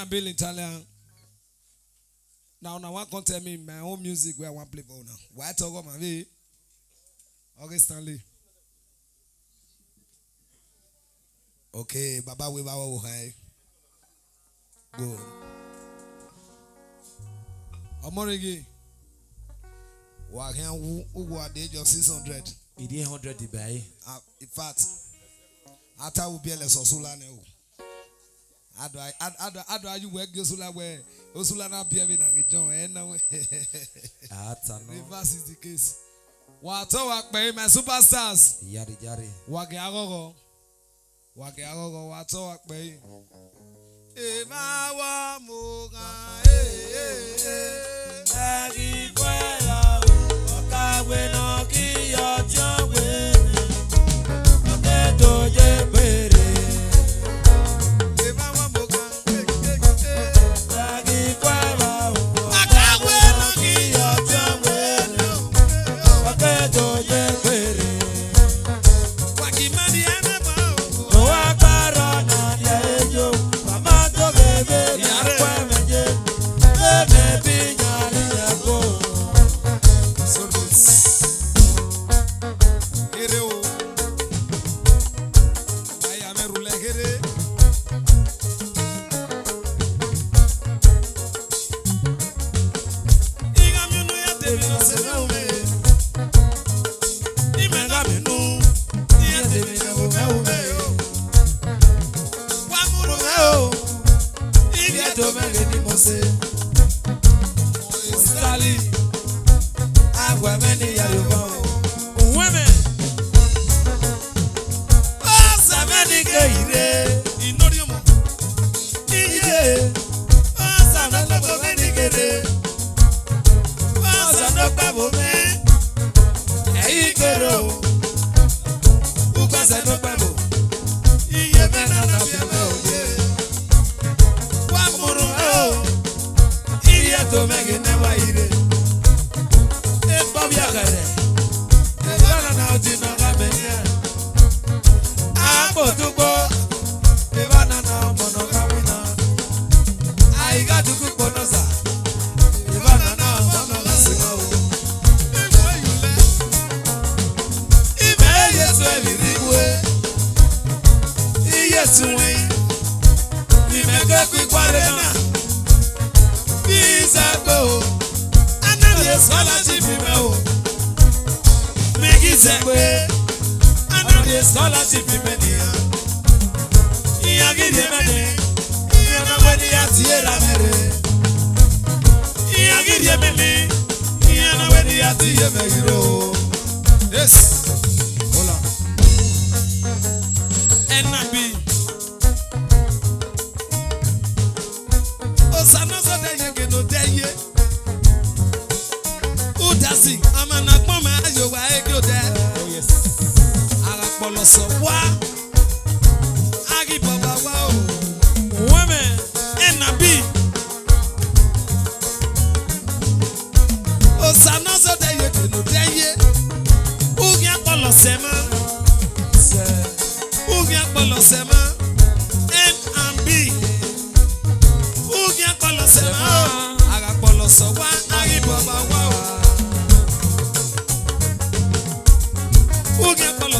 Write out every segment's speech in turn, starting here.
Bill Italian. Now, one can tell me my own music where I want to play for now. Why talk about my way? Okay, Stanley. Okay, Baba we Baba high. Good. Amorigi. Wa can who are the age of 600? It is 100 the buy. In fact, after we be a Sosula now. Ado you work Yosula where Osula na be having a John and now reverse is the case. Wato work by my superstars. Yari. Wagiago wato work by Eva wa muga Agi kwela okawe no ki yojawe Okedo je bere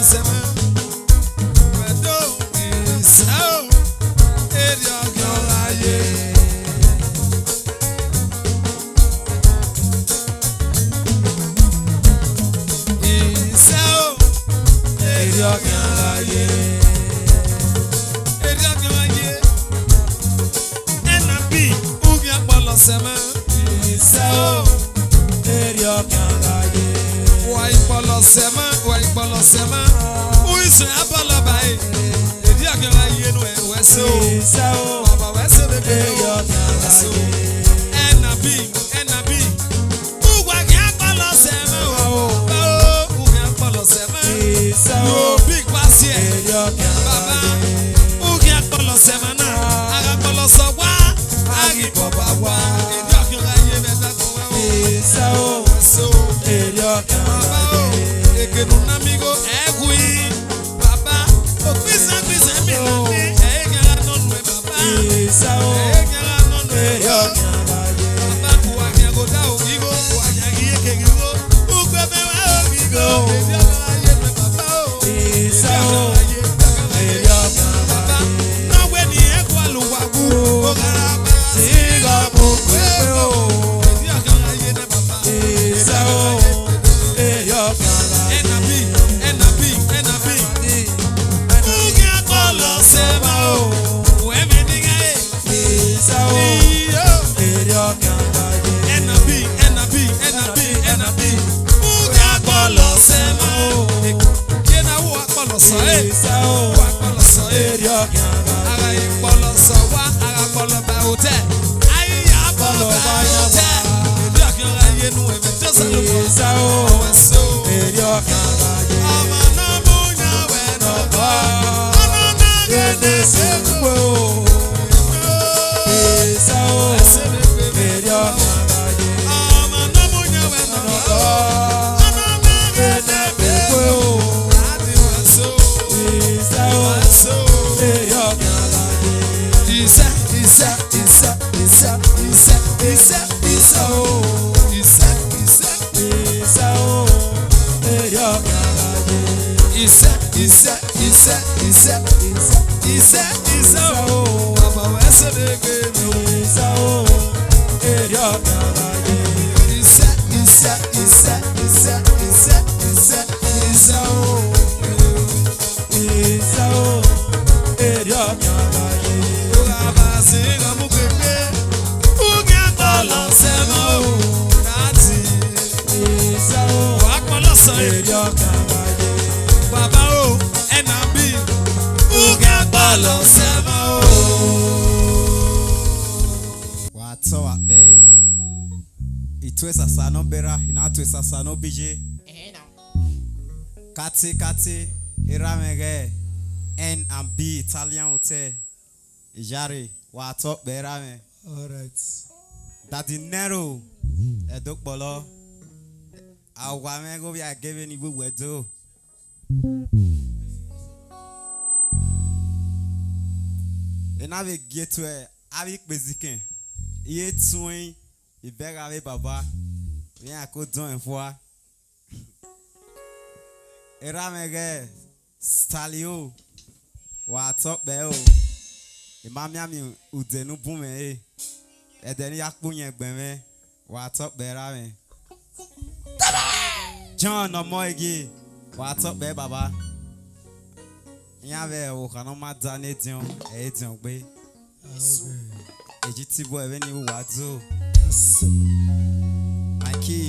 sema. Wedo isao. Edia gyolaye. Isao. Edia gyolaye. Edia gyolaye. Enabi ugi akpolo sema. Isao. Edia gyolaye. Wa ikpolo sema. Uiso apolo bae. Edia gyolaye no weso. Isao. Baba weso bebe. Edia gyolaye. Enabi. Ugwa gi akpolo sema. Ugi akpolo sema. Isao. Yo big pass here. Edia Baba, gyolaye. ugi akpolo sema na. Aga akpolo so wa. Agi baba wa. Edia gyolaye beta ko wa. Isao. So. Edia Baba o, gyolaye. ekenu namigo egui. Baba, o pisa mi na mi. Egara nonu e baba. Isao. Egara nonu e Edia gyolaye. baba. Kuwanya goda o gigo, kuwanya giye gigo. Ugbe wa o gigo. Ebi agara ye me baba o. Isao. Edia Baba, gyolaye. na we ni ekwa luwa gu. Ogara ba. Siga bukwe o. Ebi agara ye ne baba. Isao. Edia gyolaye. Enabi. Ugi akpolo sema o. Weme dinga e. Isao. Iyo. Edia gyolaye. Enabi. Ugi akpolo sema o. Kiena wo akpolo so e. Isao. Wo akpolo so e. Edia gyolaye. Ara ikpolo so wa. Ara akpolo ba hotel. Ayi ya akpolo ba hotel. Ebi akpolo ye nu eme just a look. Isao. Weso. Edia gyolaye. Ama na munya we no ba. Ana na gede se Bukwe o. Isao. Edia gyolaye. Ama na munya we no ba. Ana na gede Bukwe o. adi weso. Isao. Weso. Edia gyolaye. Isa. Isao. Isao. Edia gyolaye. Isao. Baba weso de gbe. Isao. Edia gyolaye. Isao. Edia gyolaye. Isao. Edia gyolaye. Baba o, Enabi, uga balo sema o. Wato akbe itwe sasa no bera inatwe sasa no bije kati iramege N and B Italian hotel ijari wato bera me All right. Daddy Nero edokpolo awamego bi agebe ni bu wedo enave getwe abi peziken iye tun ibera we baba mi akodon efo eramege stalio wa talk be o imami ami udenu bume e edeni yakpo yen gben me wa talk be ra me John omo igi wa talk be baba yan be o kan ma da ne dion e dion pe eji ti bo e ni wa do my key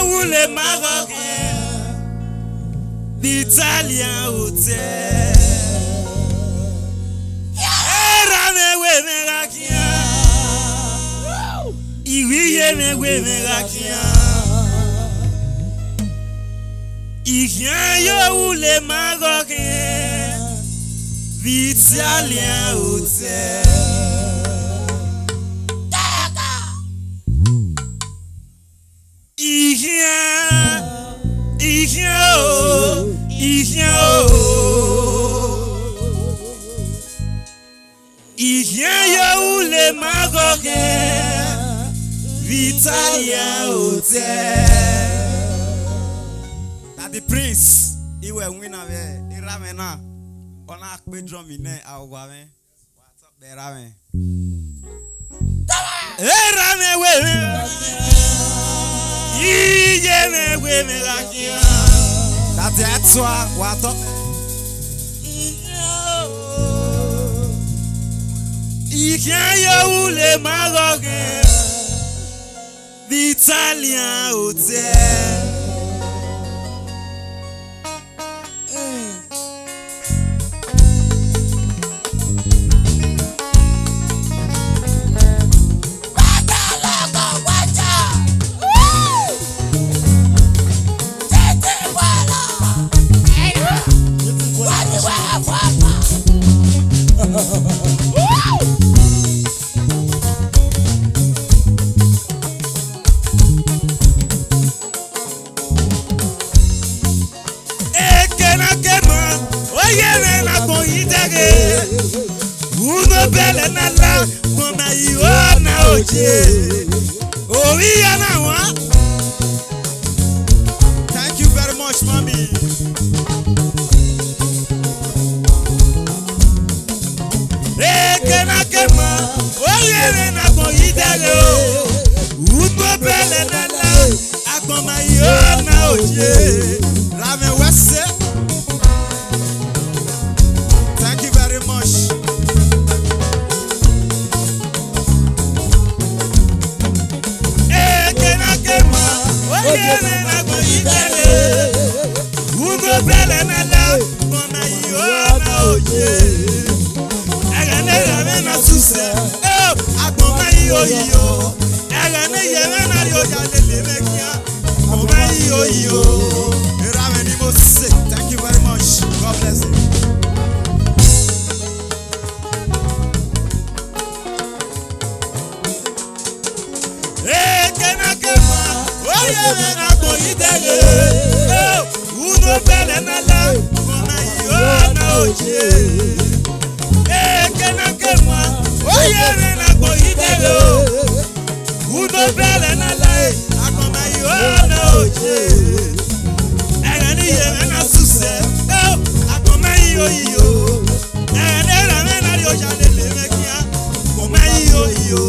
Voulez Marocain, l'Italien hôtel. Rame we Merakia, Iwiye me we Merakia. Igien yo voulez Marocain, l'Italien hôtel. Vitalia Hotel. That the prince, he will win away. He ramena. On a quick drum in there. I'll go away. What's up there, Rame? Hey, Rame, wait. That's why. What up? Le Marocain, l'Italien hôtel. Uno belle nala, mama iona oje. Oriana wa. Thank you very much, mommy. Ekena kema, oyere na ko idare o. Uno belle nala, akoma iona oje. Rame wese. Thank you very much. Thank you very much. God bless you. Uno belle nala, mama iona oje. Ekena kema, oyere na ko idelo. Uno belle nala, akoma iona oje. Egani yeme na suse, akoma iyo. Egani rame na rio janele mekia, akoma iyo.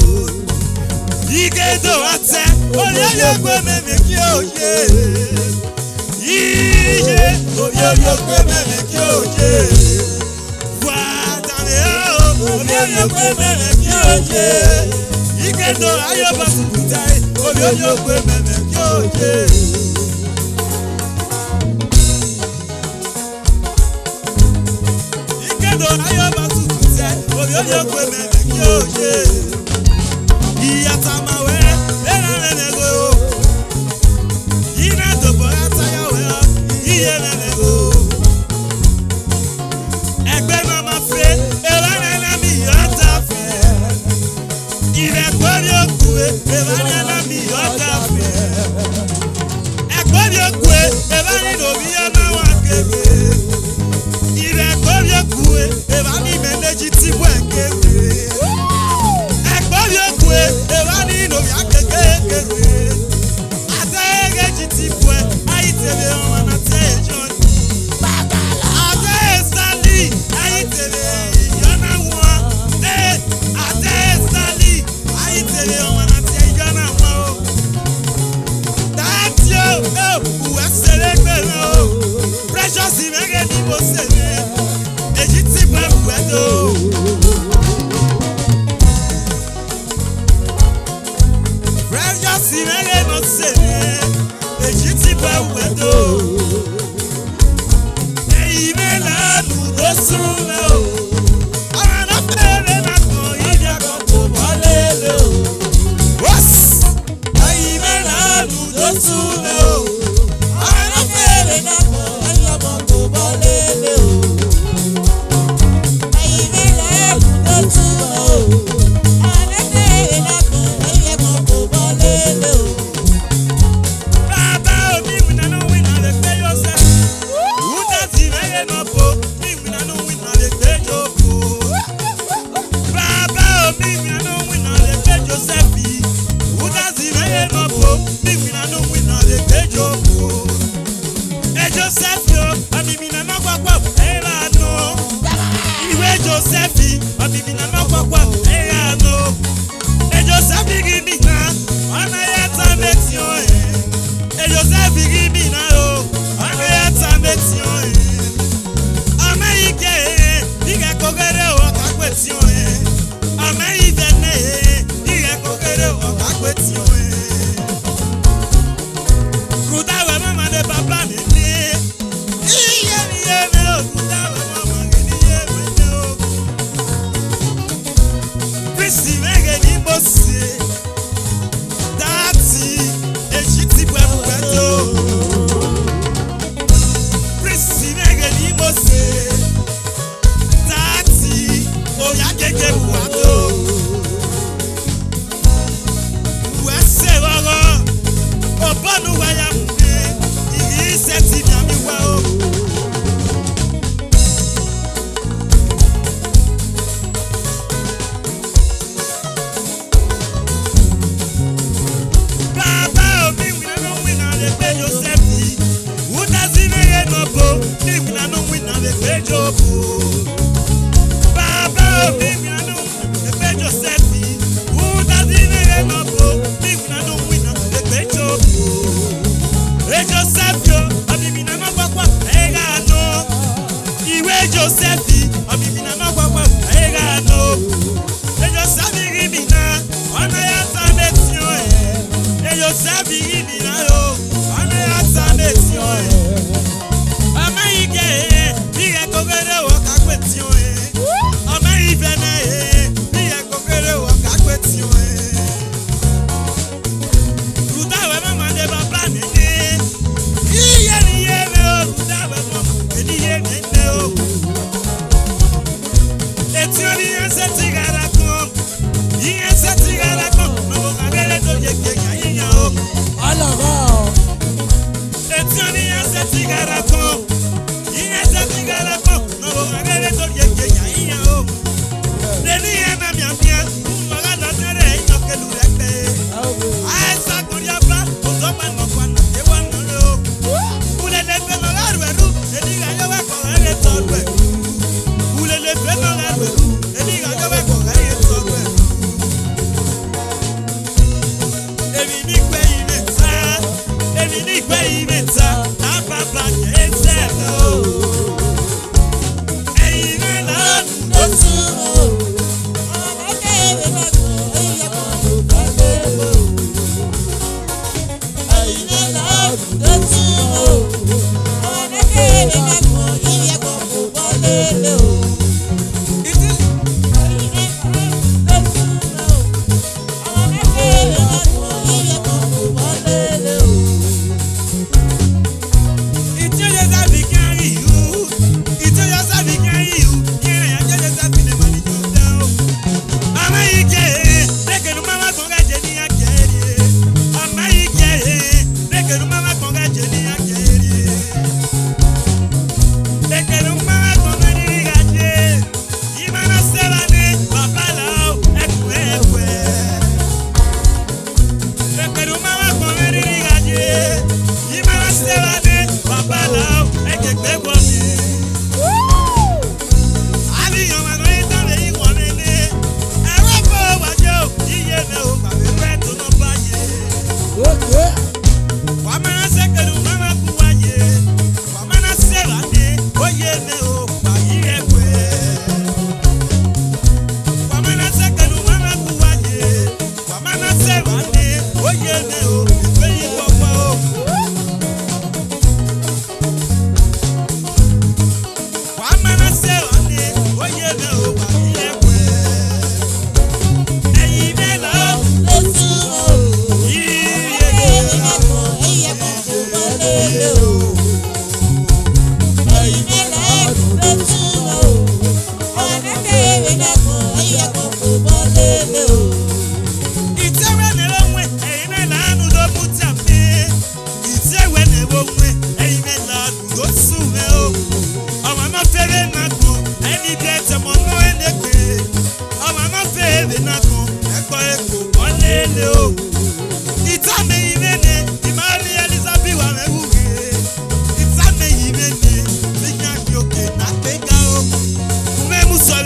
Ikedo ate, oyoyo kwe me meki oje. Oyoyo kwe me meki oje. Wadane oyoyo kwe me meki oje. Ikedo ayoba sukutai, oyoyo kwe me meki oje. Ikedo ayoba sukutai, oyoyo kwe me meki oje. Iyatamawe, enanego. Ina dobo atayawe, iyenanego. Egbe mama fe, ewanena mi yota fe. Ire kwori okue, ewanena mi yota fe. Ekwori okue, ewani nobi yana wakebe. Ire kwori okue, ewani meneji tibwe kebe. Ewani no ya kekere atege jitipwe aitebe ona tejon ate stali aitebe yona wa ate stali aitebe ona tejona wa tatio we selekelo precious imege ni bo sele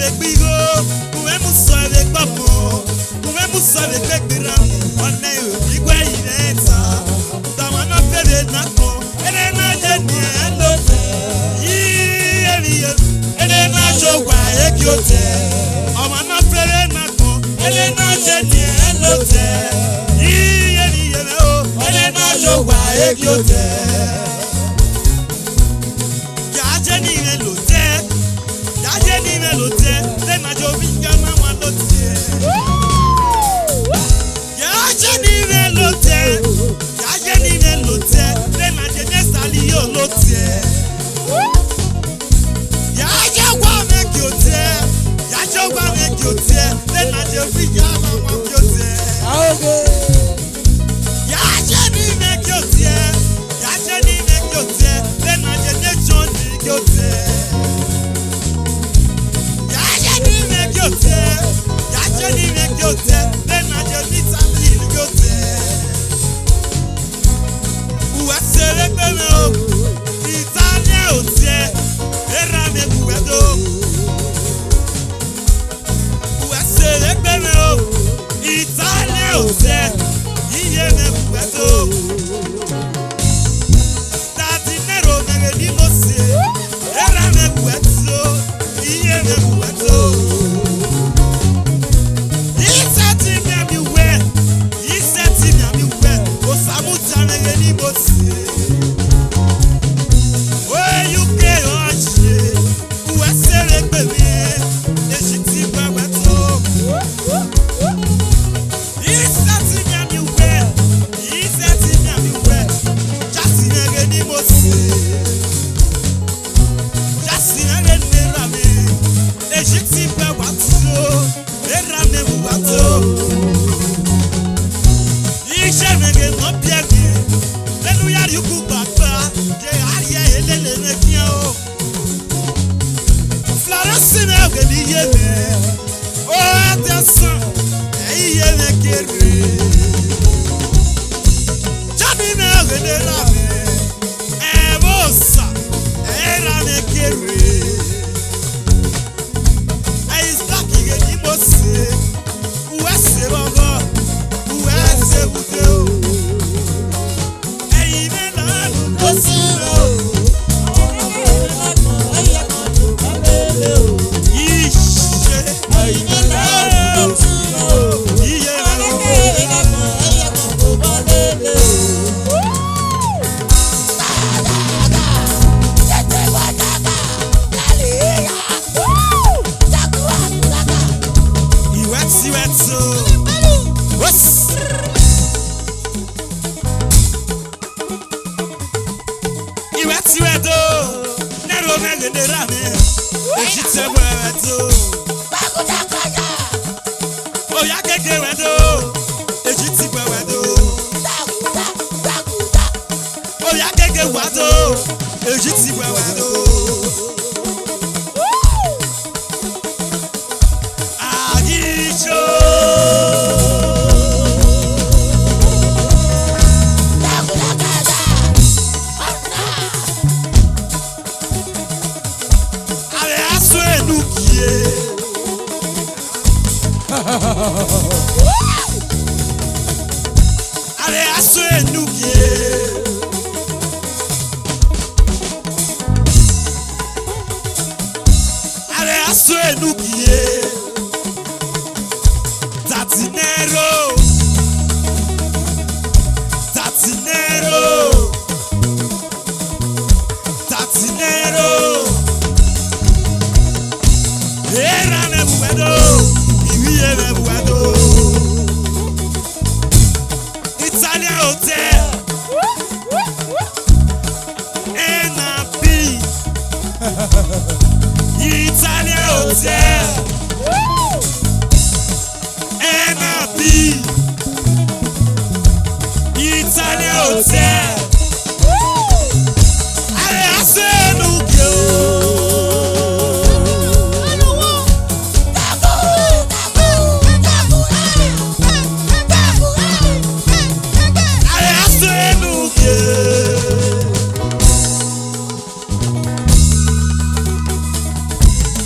avec Bigo, pouvez-vous soir avec Papa, pouvez-vous soir avec Bekira, on est au Bigo, il est ça. Dans mon affaire, Nako, elle est nagée, elle est nagée, et Kyote. On m'en a fait Nako, elle est nagée, elle est nagée, et Kyote.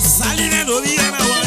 Saline no viana wa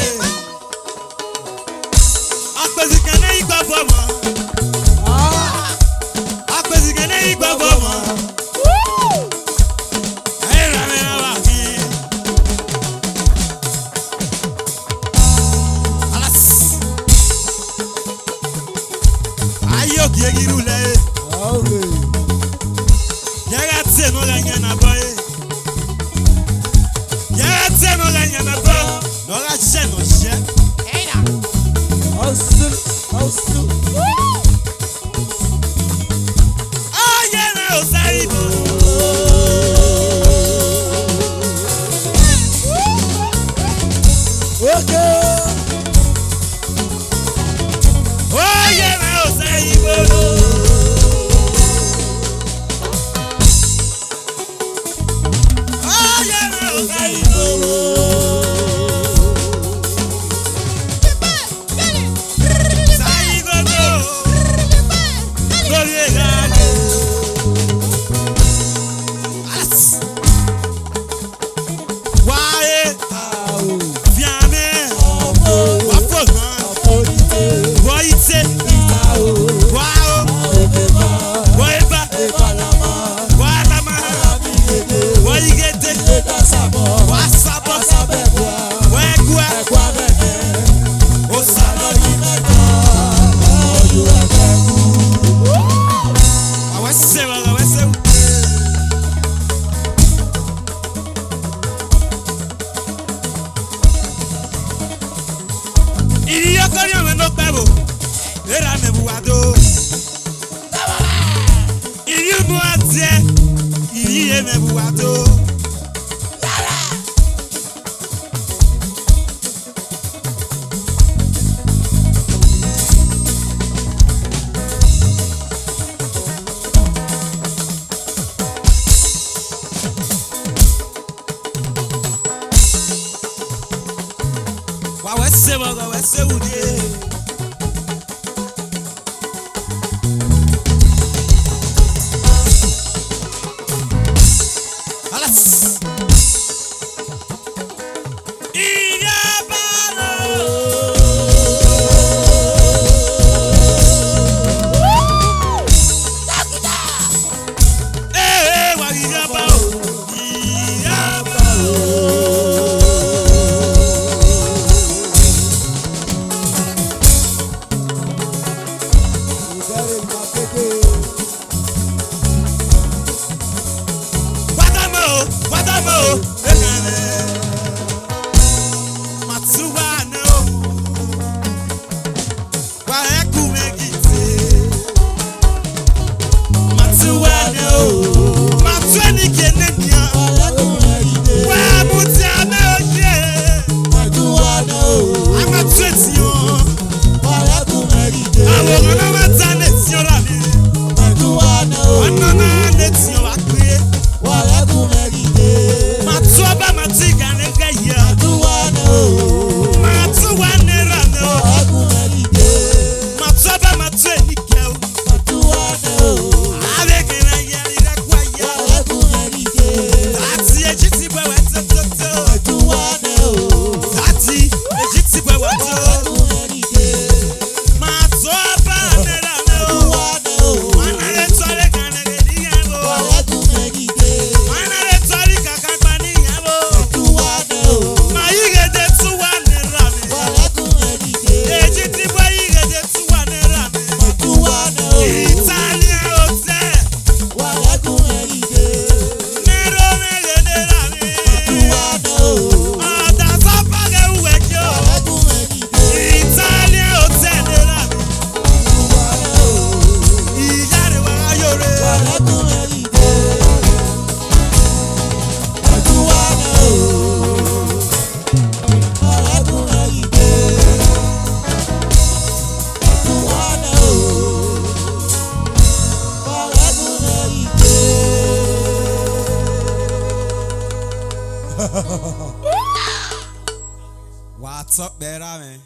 What's up, better man?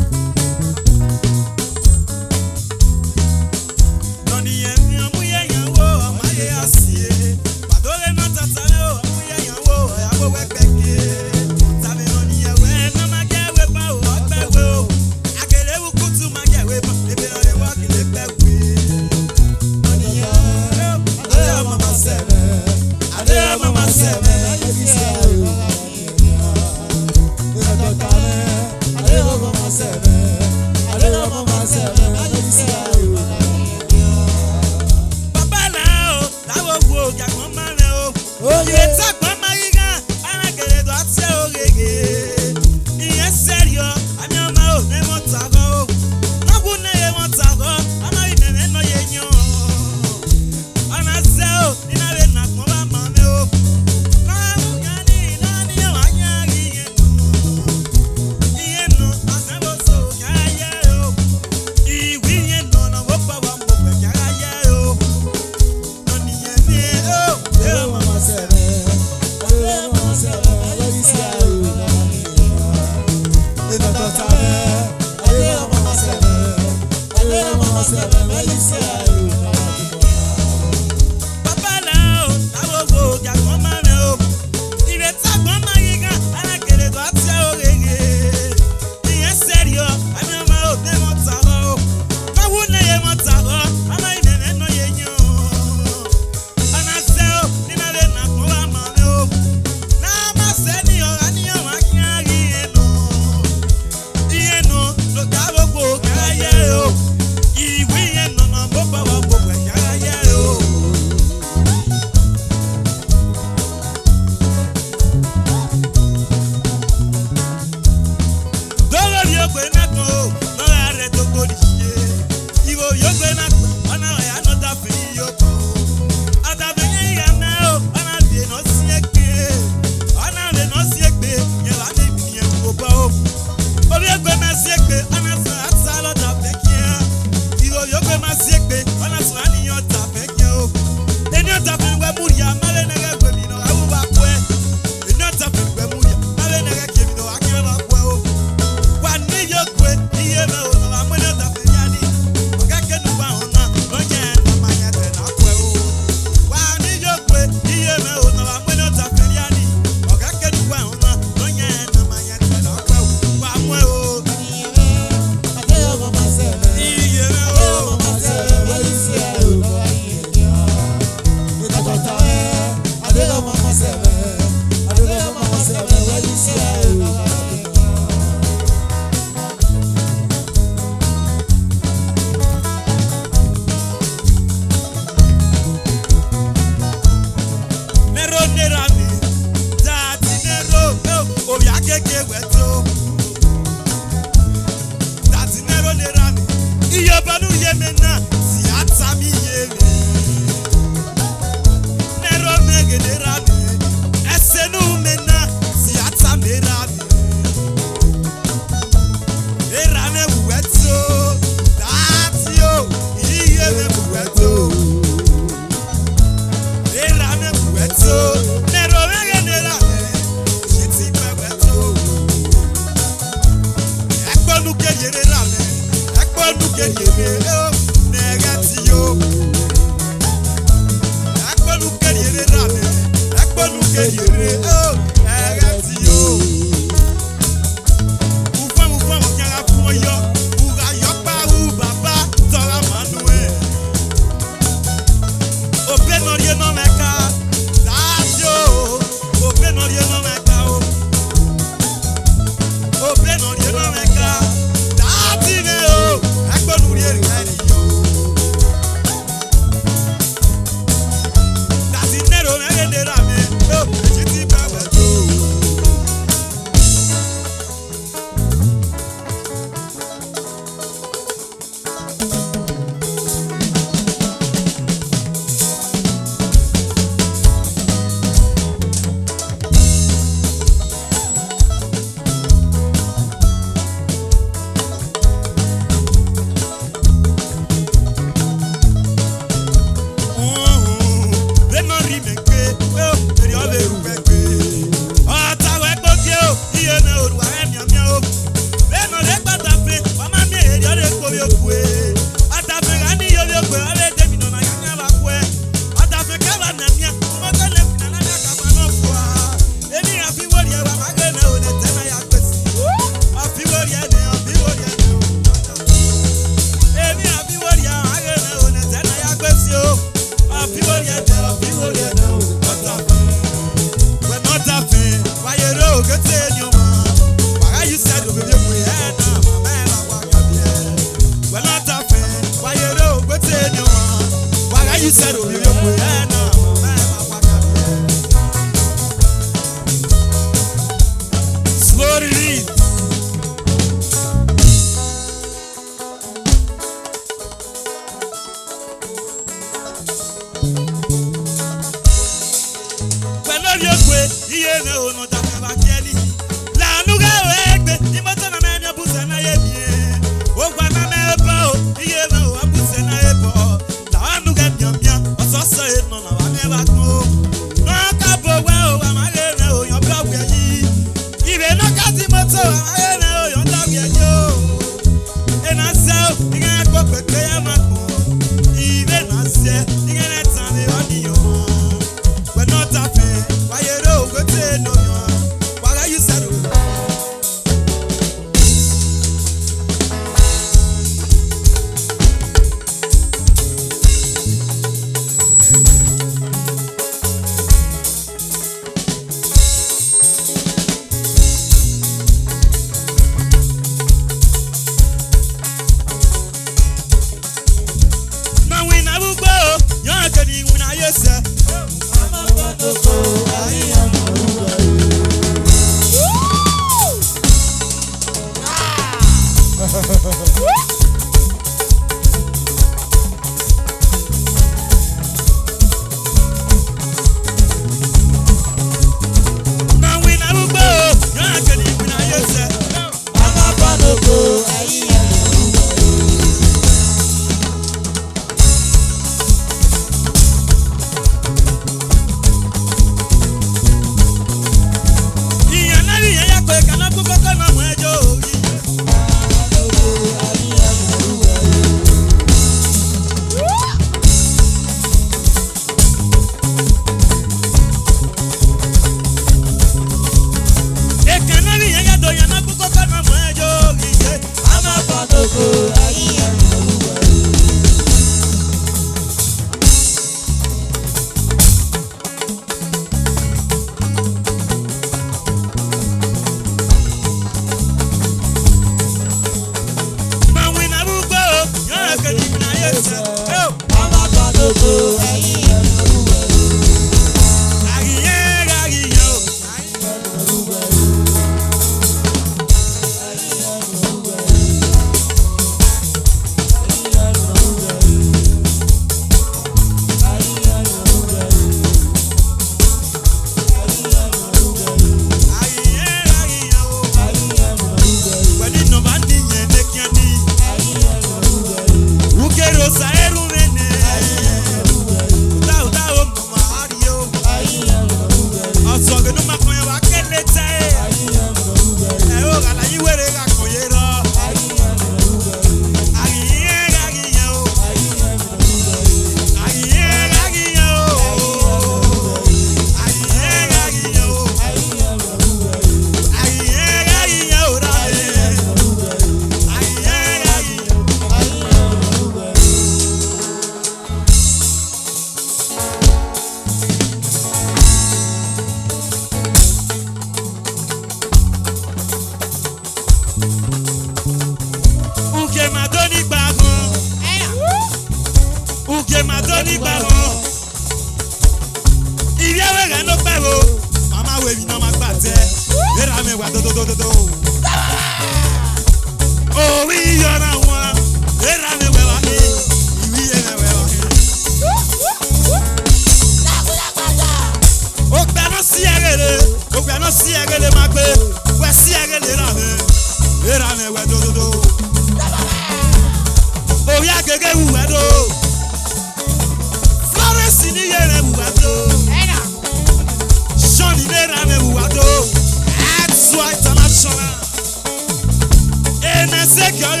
Secure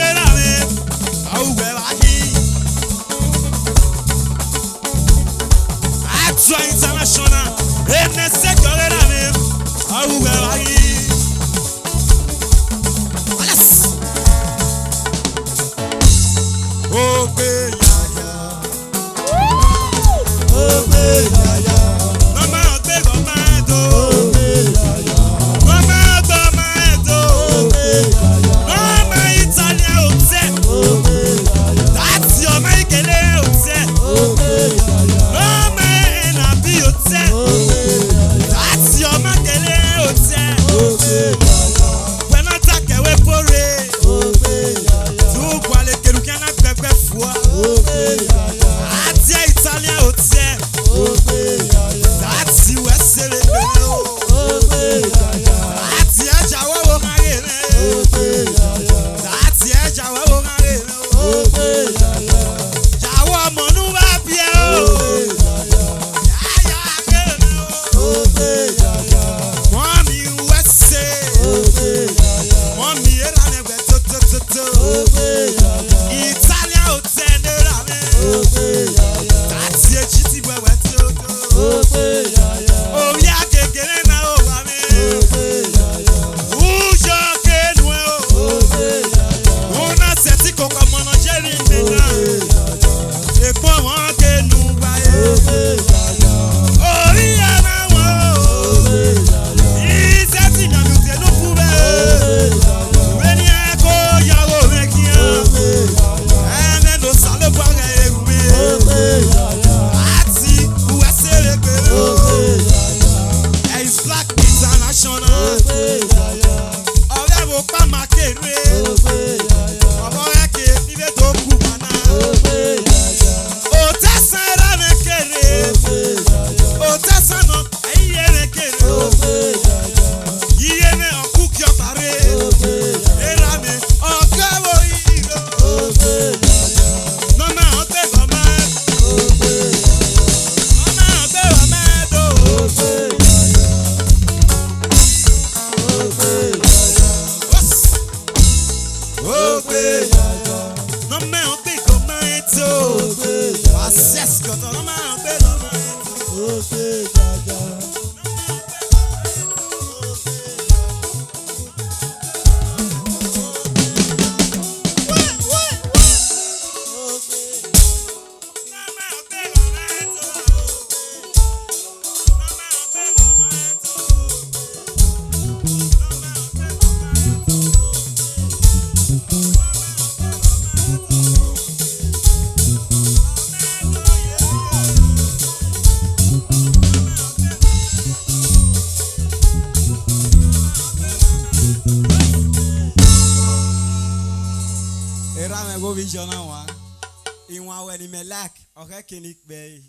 Era me go vision wa. Iwa we ni me like. Okay kinik be.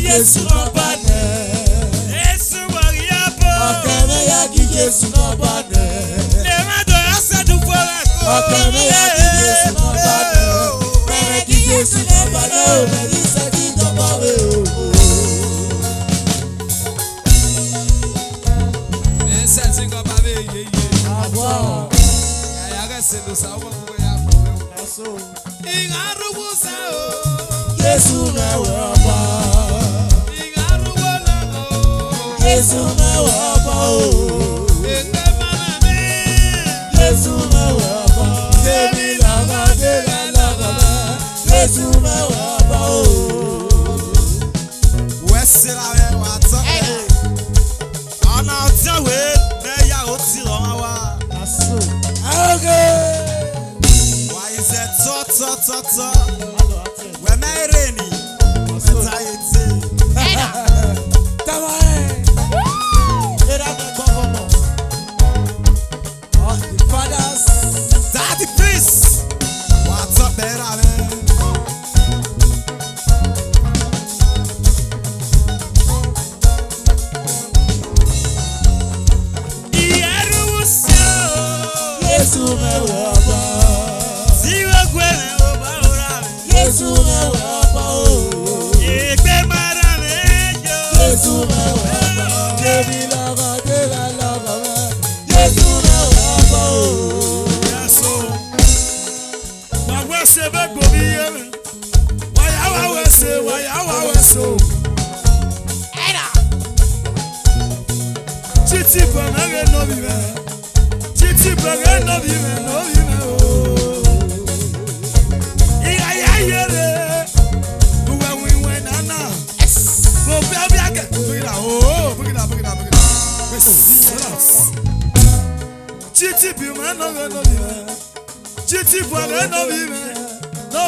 Yesu no bane. Yesu wariapo. Akeme ya ki Yesu no bane. Lemado asadu fora ko. Akeme ya ki Yesu no bane. Mere ki Yesu no bane o me di se ki do bawe o. Me sense ngo ba be ye. Awa. Ya ga se do sa o ko ya ko. Aso. Ingaru busa o. Yesu na wa ba. Ingaru wala o. Yesu na wa ba o. Ete maname. Yesu na wa ba. Demi la ba de la ba. Yesu na wa ba o. Wesira we wa to. Ana oti we me ya oti ro wa. Aso. Okay. Why is it to? We me reni. Anxiety. Daddy please. What's up there, man? Ieru usio. Yesu me waba. Siwa gwele oba ora. Yesu me waba o. Egbe mara mejo. Yesu me waba. Debi lava de la lava me. Yesu me waba o. Yaso. Wa wese be gbomi yeme. Wa ya wa wese o. Chiti banage no bi me. Chiti banage no bi me o. Iya ya yere. Uwe wi nana. Go be abi age. Bugida. Chiti bi me no bi me. Chiti banage no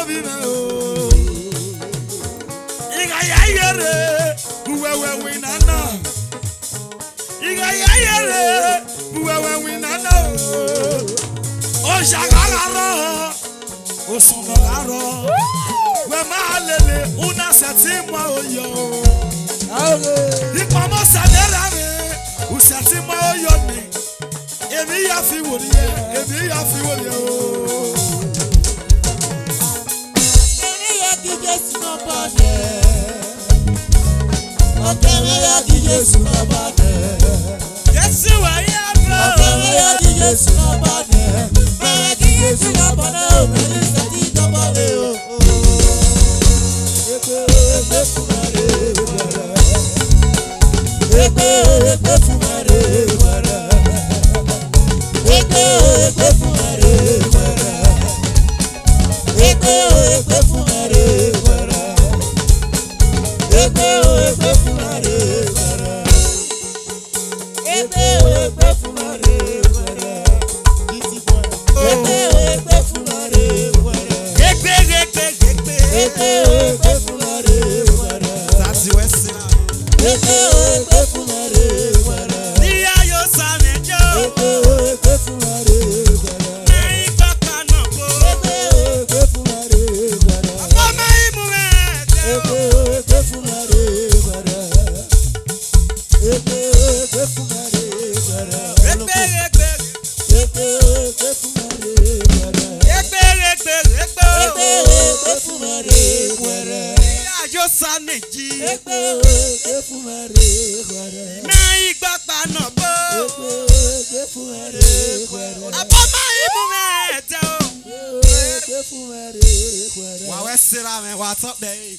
bi me o. Iya ya yere. Uwe wi nana. Iga ya yere, uwe wi nana o. O shagara, o sonogara. We ma lele, una seti mwa oyo. Ipa mo sadera me, u seti mwa oyo me. Emi ya fi woriye o. Kemi ya ki Yesu no bane. Okeme ya ki Yesu no bane. Yesu wa ya Okeme ya bro. ki Yesu no bane. Mere ki Yesu no bane o me di se ki do bawe o. Ebe fumare wara. Ebe fumare wara. Ebe fumare wara. Ebe fumare wara. Ebe fumare wara. Ebe fumare wara. Kiti boy. Ebe fumare wara. Egbe. Ebe fumare wara. That's Wesira. Ebe fumare wara. Niya yo sanejo. Ebe fumare wara. Nai baka no bo. Ebe fumare wara. Mama imu me. Ebe fumare wara. Ebe fumare wara. Egbe. Ebe fumare wara. Ebe fumare wara. Ajo saneji. Ebe fumare wara. Nai baka no bo. Ebe fumare wara. Mama imu me. Ebe fumare wara. Wa Wesira me, what's up there?